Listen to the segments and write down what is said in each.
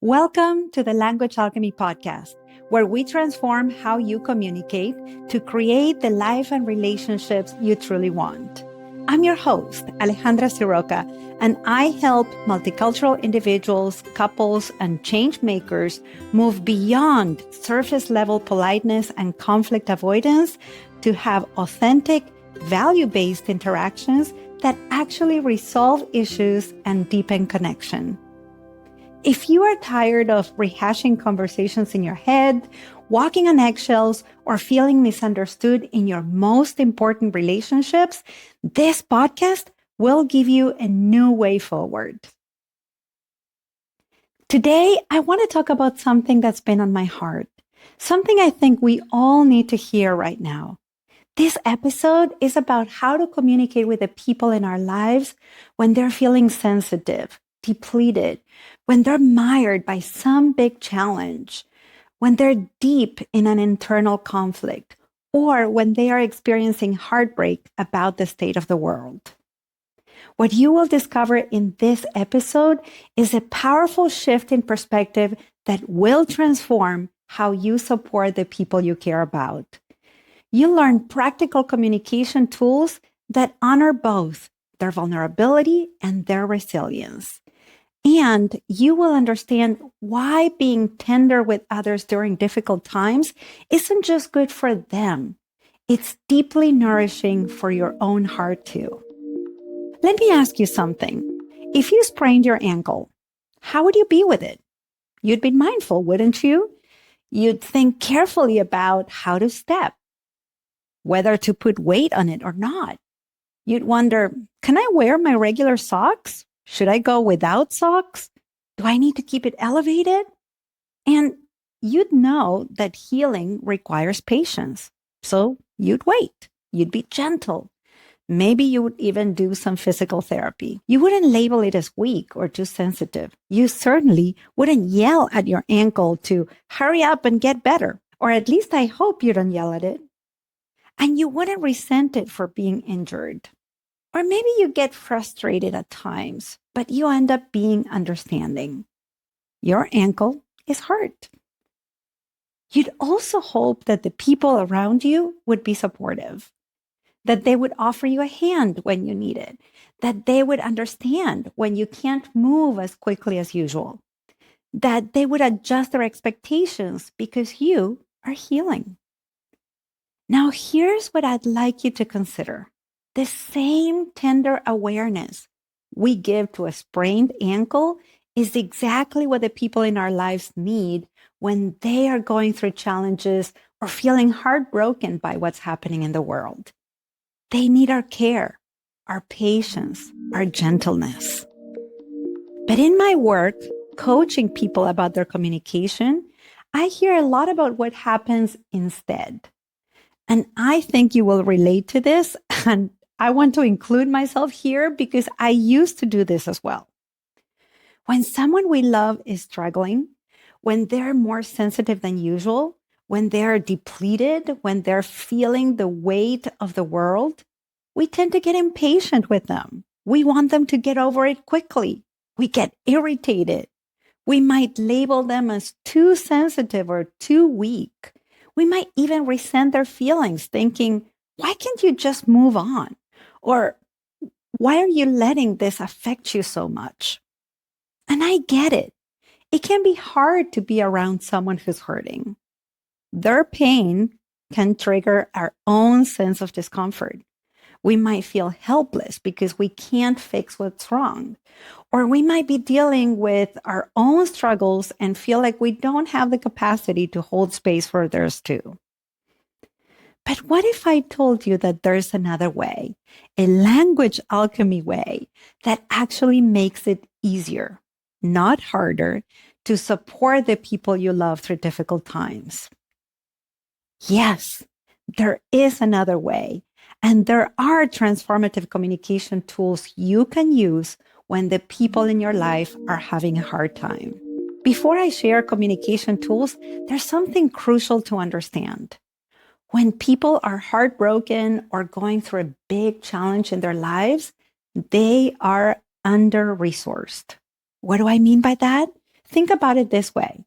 Welcome to the Language Alchemy Podcast, where we transform how you communicate to create the life and relationships you truly want. I'm your host, Alejandra Siroka, and I help multicultural individuals, couples, and change makers move beyond surface level politeness and conflict avoidance to have authentic, value-based interactions that actually resolve issues and deepen connection. If you are tired of rehashing conversations in your head, walking on eggshells, or feeling misunderstood in your most important relationships, this podcast will give you a new way forward. Today, I want to talk about something that's been on my heart, something I think we all need to hear right now. This episode is about how to communicate with the people in our lives when they're feeling sensitive, depleted, when they're mired by some big challenge, when they're deep in an internal conflict, or when they are experiencing heartbreak about the state of the world. What you will discover in this episode is a powerful shift in perspective that will transform how you support the people you care about. You'll learn practical communication tools that honor both their vulnerability and their resilience. And you will understand why being tender with others during difficult times isn't just good for them. It's deeply nourishing for your own heart too. Let me ask you something. If you sprained your ankle, how would you be with it? You'd be mindful, wouldn't you? You'd think carefully about how to step, whether to put weight on it or not. You'd wonder, can I wear my regular socks? Should I go without socks? Do I need to keep it elevated? And you'd know that healing requires patience. So you'd wait. You'd be gentle. Maybe you would even do some physical therapy. You wouldn't label it as weak or too sensitive. You certainly wouldn't yell at your ankle to hurry up and get better. Or at least I hope you don't yell at it. And you wouldn't resent it for being injured. Or maybe you get frustrated at times, but you end up being understanding. Your ankle is hurt. You'd also hope that the people around you would be supportive, that they would offer you a hand when you need it, that they would understand when you can't move as quickly as usual, that they would adjust their expectations because you are healing. Now, here's what I'd like you to consider. The same tender awareness we give to a sprained ankle is exactly what the people in our lives need when they are going through challenges or feeling heartbroken by what's happening in the world. They need our care, our patience, our gentleness. But in my work, coaching people about their communication, I hear a lot about what happens instead. And I think you will relate to this, and I want to include myself here because I used to do this as well. When someone we love is struggling, when they're more sensitive than usual, when they're depleted, when they're feeling the weight of the world, we tend to get impatient with them. We want them to get over it quickly. We get irritated. We might label them as too sensitive or too weak. We might even resent their feelings, thinking, why can't you just move on? Or why are you letting this affect you so much? And I get it. It can be hard to be around someone who's hurting. Their pain can trigger our own sense of discomfort. We might feel helpless because we can't fix what's wrong. Or we might be dealing with our own struggles and feel like we don't have the capacity to hold space for theirs too. But what if I told you that there's another way, a language alchemy way that actually makes it easier, not harder, to support the people you love through difficult times? Yes, there is another way. And there are transformative communication tools you can use when the people in your life are having a hard time. Before I share communication tools, there's something crucial to understand. When people are heartbroken or going through a big challenge in their lives, they are under-resourced. What do I mean by that? Think about it this way.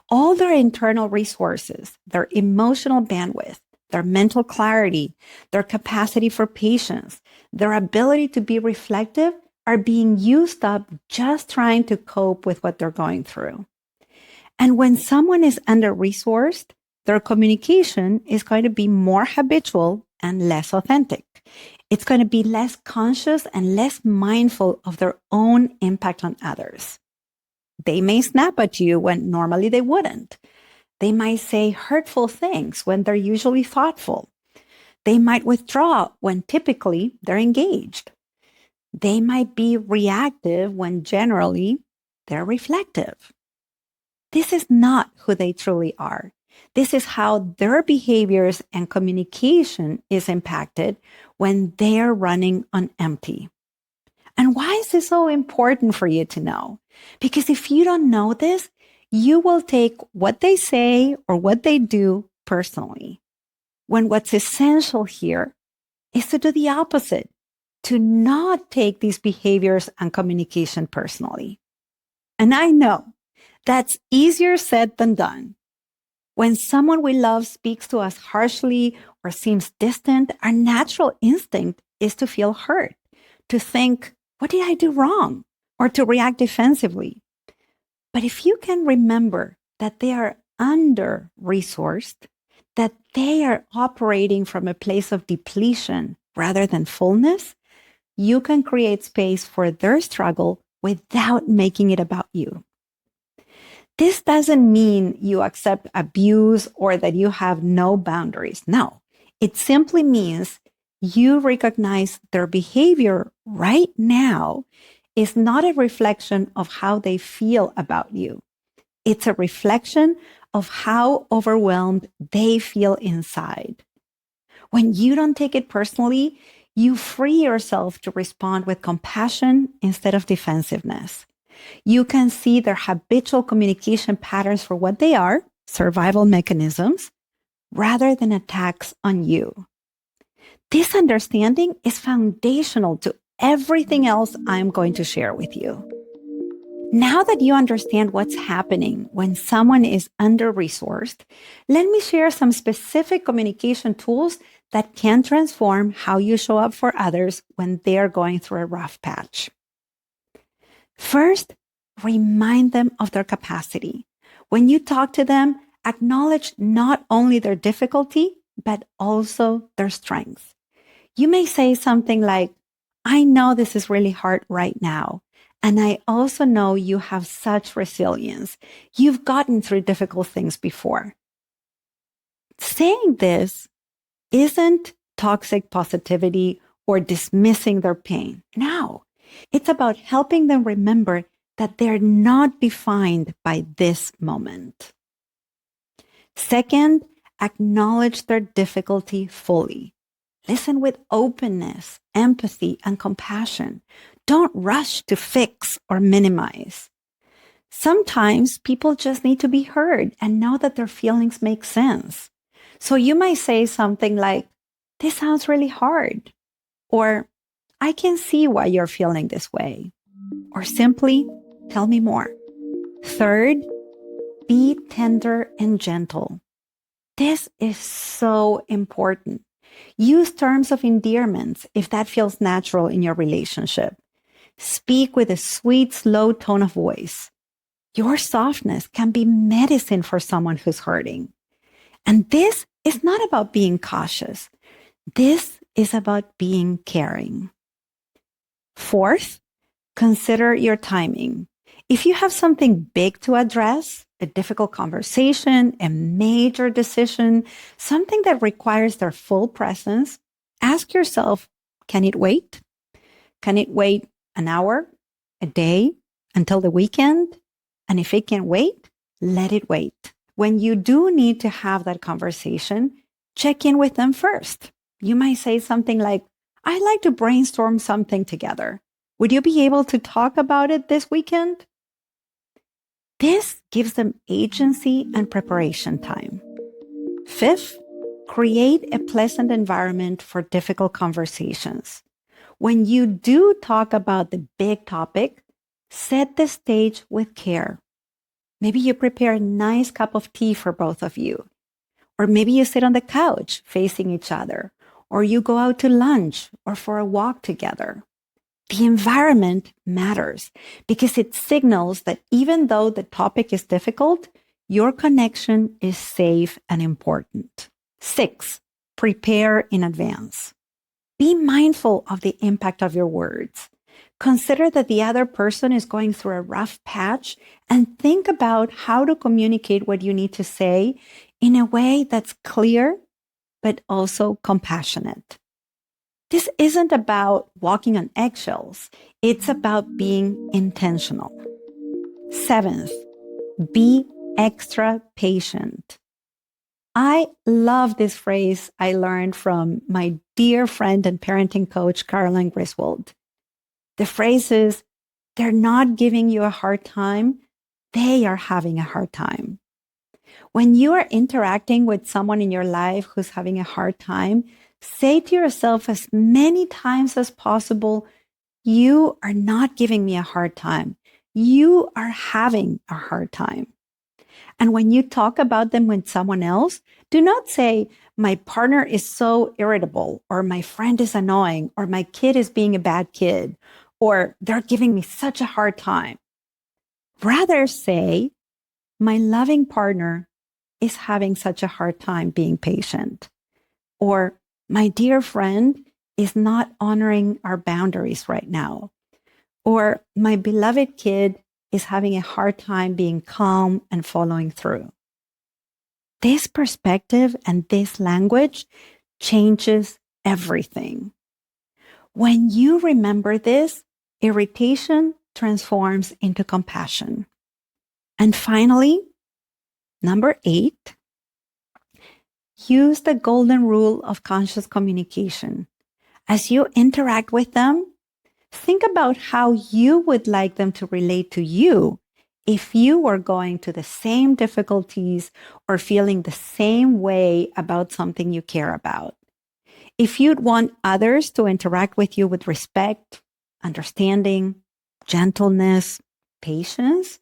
All their internal resources, their emotional bandwidth, their mental clarity, their capacity for patience, their ability to be reflective are being used up just trying to cope with what they're going through. And when someone is under-resourced, their communication is going to be more habitual and less authentic. It's going to be less conscious and less mindful of their own impact on others. They may snap at you when normally they wouldn't. They might say hurtful things when they're usually thoughtful. They might withdraw when typically they're engaged. They might be reactive when generally they're reflective. This is not who they truly are. This is how their behaviors and communication is impacted when they're running on empty. And why is this so important for you to know? Because if you don't know this, you will take what they say or what they do personally, when what's essential here is to do the opposite, to not take these behaviors and communication personally. And I know that's easier said than done. When someone we love speaks to us harshly or seems distant, our natural instinct is to feel hurt, to think, what did I do wrong? Or to react defensively. But if you can remember that they are under-resourced, that they are operating from a place of depletion rather than fullness, you can create space for their struggle without making it about you. This doesn't mean you accept abuse or that you have no boundaries. No, it simply means you recognize their behavior right now is not a reflection of how they feel about you. It's a reflection of how overwhelmed they feel inside. When you don't take it personally, you free yourself to respond with compassion instead of defensiveness. You can see their habitual communication patterns for what they are, survival mechanisms, rather than attacks on you. This understanding is foundational to everything else I'm going to share with you. Now that you understand what's happening when someone is under-resourced, let me share some specific communication tools that can transform how you show up for others when they're going through a rough patch. First, remind them of their capacity. When you talk to them, acknowledge not only their difficulty, but also their strength. You may say something like, I know this is really hard right now. And I also know you have such resilience. You've gotten through difficult things before. Saying this isn't toxic positivity or dismissing their pain. No, it's about helping them remember that they're not defined by this moment. Second, acknowledge their difficulty fully. Listen with openness, empathy, and compassion. Don't rush to fix or minimize. Sometimes people just need to be heard and know that their feelings make sense. So you might say something like, this sounds really hard. Or, I can see why you're feeling this way. Or simply, tell me more. Third, be tender and gentle. This is so important. Use terms of endearment if that feels natural in your relationship. Speak with a sweet, slow tone of voice. Your softness can be medicine for someone who's hurting. And this is not about being cautious. This is about being caring. Fourth, consider your timing. If you have something big to address, a difficult conversation, a major decision, something that requires their full presence, ask yourself, can it wait? Can it wait an hour, a day, until the weekend? And if it can wait, let it wait. When you do need to have that conversation, check in with them first. You might say something like, I'd like to brainstorm something together. Would you be able to talk about it this weekend? This gives them agency and preparation time. Fifth, create a pleasant environment for difficult conversations. When you do talk about the big topic, set the stage with care. Maybe you prepare a nice cup of tea for both of you. Or maybe you sit on the couch facing each other, or you go out to lunch or for a walk together. The environment matters because it signals that even though the topic is difficult, your connection is safe and important. 6, prepare in advance. Be mindful of the impact of your words. Consider that the other person is going through a rough patch and think about how to communicate what you need to say in a way that's clear, but also compassionate. This isn't about walking on eggshells. It's about being intentional. 7th, be extra patient. I love this phrase I learned from my dear friend and parenting coach, Caroline Griswold. The phrase is, they're not giving you a hard time. They are having a hard time. When you are interacting with someone in your life who's having a hard time, say to yourself as many times as possible, you are not giving me a hard time. You are having a hard time. And when you talk about them with someone else, do not say, my partner is so irritable, or my friend is annoying, or my kid is being a bad kid, or they're giving me such a hard time. Rather say, my loving partner is having such a hard time being patient. Or my dear friend is not honoring our boundaries right now. Or my beloved kid is having a hard time being calm and following through. This perspective and this language changes everything. When you remember this, irritation transforms into compassion. And finally, number 8, use the golden rule of conscious communication. As you interact with them, think about how you would like them to relate to you if you were going to the same difficulties or feeling the same way about something you care about. If you'd want others to interact with you with respect, understanding, gentleness, patience,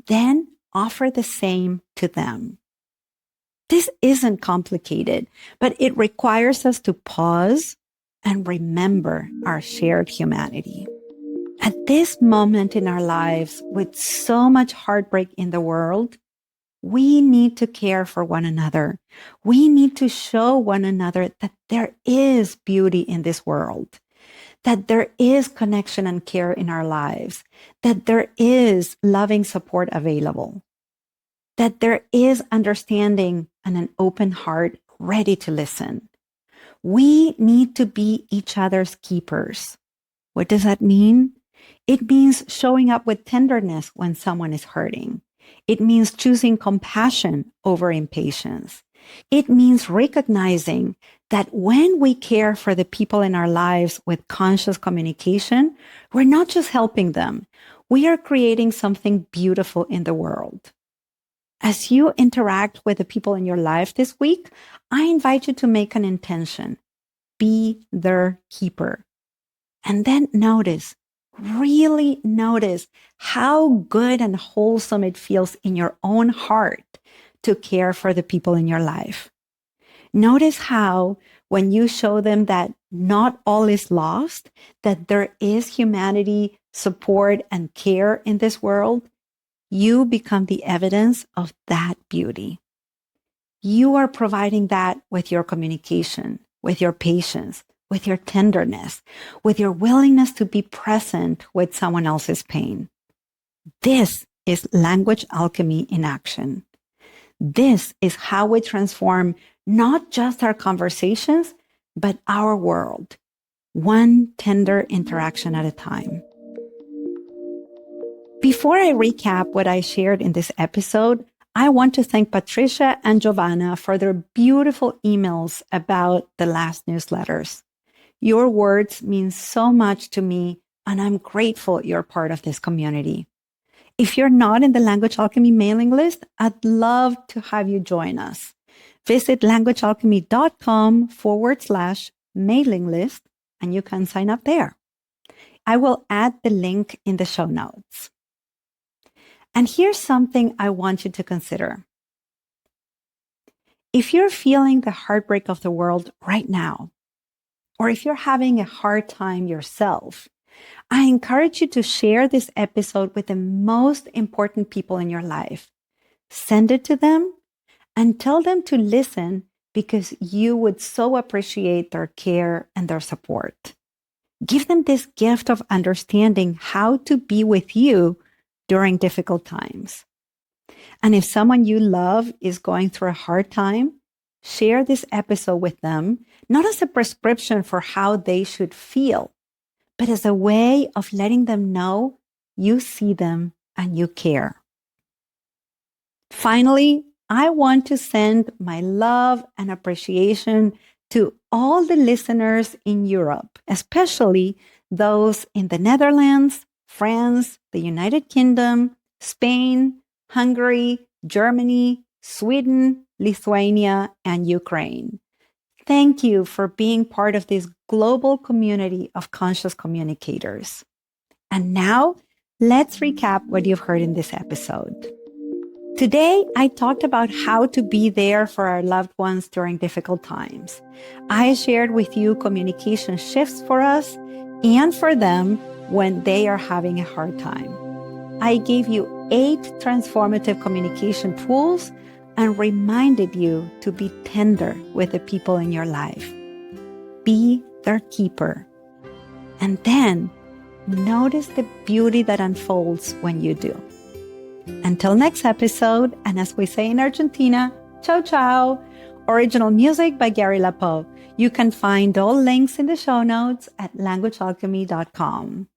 then offer the same to them. This isn't complicated, but it requires us to pause and remember our shared humanity. At this moment in our lives, with so much heartbreak in the world, we need to care for one another. We need to show one another that there is beauty in this world, that there is connection and care in our lives, that there is loving support available, that there is understanding and an open heart ready to listen. We need to be each other's keepers. What does that mean? It means showing up with tenderness when someone is hurting. It means choosing compassion over impatience. It means recognizing that when we care for the people in our lives with conscious communication, we're not just helping them. We are creating something beautiful in the world. As you interact with the people in your life this week, I invite you to make an intention. Be their keeper. And then really notice how good and wholesome it feels in your own heart to care for the people in your life. Notice how when you show them that not all is lost, that there is humanity, support, and care in this world, you become the evidence of that beauty. You are providing that with your communication, with your patience, with your tenderness, with your willingness to be present with someone else's pain. This is language alchemy in action. This is how we transform not just our conversations, but our world, one tender interaction at a time. Before I recap what I shared in this episode, I want to thank Patricia and Giovanna for their beautiful emails about the last newsletters. Your words mean so much to me, and I'm grateful you're part of this community. If you're not in the Language Alchemy mailing list, I'd love to have you join us. Visit languagealchemy.com/mailing list, and you can sign up there. I will add the link in the show notes. And here's something I want you to consider. If you're feeling the heartbreak of the world right now, or if you're having a hard time yourself, I encourage you to share this episode with the most important people in your life. Send it to them and tell them to listen because you would so appreciate their care and their support. Give them this gift of understanding how to be with you during difficult times. And if someone you love is going through a hard time, share this episode with them, not as a prescription for how they should feel, but as a way of letting them know you see them and you care. Finally, I want to send my love and appreciation to all the listeners in Europe, especially those in the Netherlands, France, the United Kingdom, Spain, Hungary, Germany, Sweden, Lithuania, and Ukraine. Thank you for being part of this global community of conscious communicators. And now, let's recap what you've heard in this episode. Today, I talked about how to be there for our loved ones during difficult times. I shared with you communication shifts for us and for them when they are having a hard time. I gave you 8 transformative communication tools and reminded you to be tender with the people in your life. Be their keeper. And then notice the beauty that unfolds when you do. Until next episode, and as we say in Argentina, ciao ciao. Original music by Gary Lapo. You can find all links in the show notes at languagealchemy.com.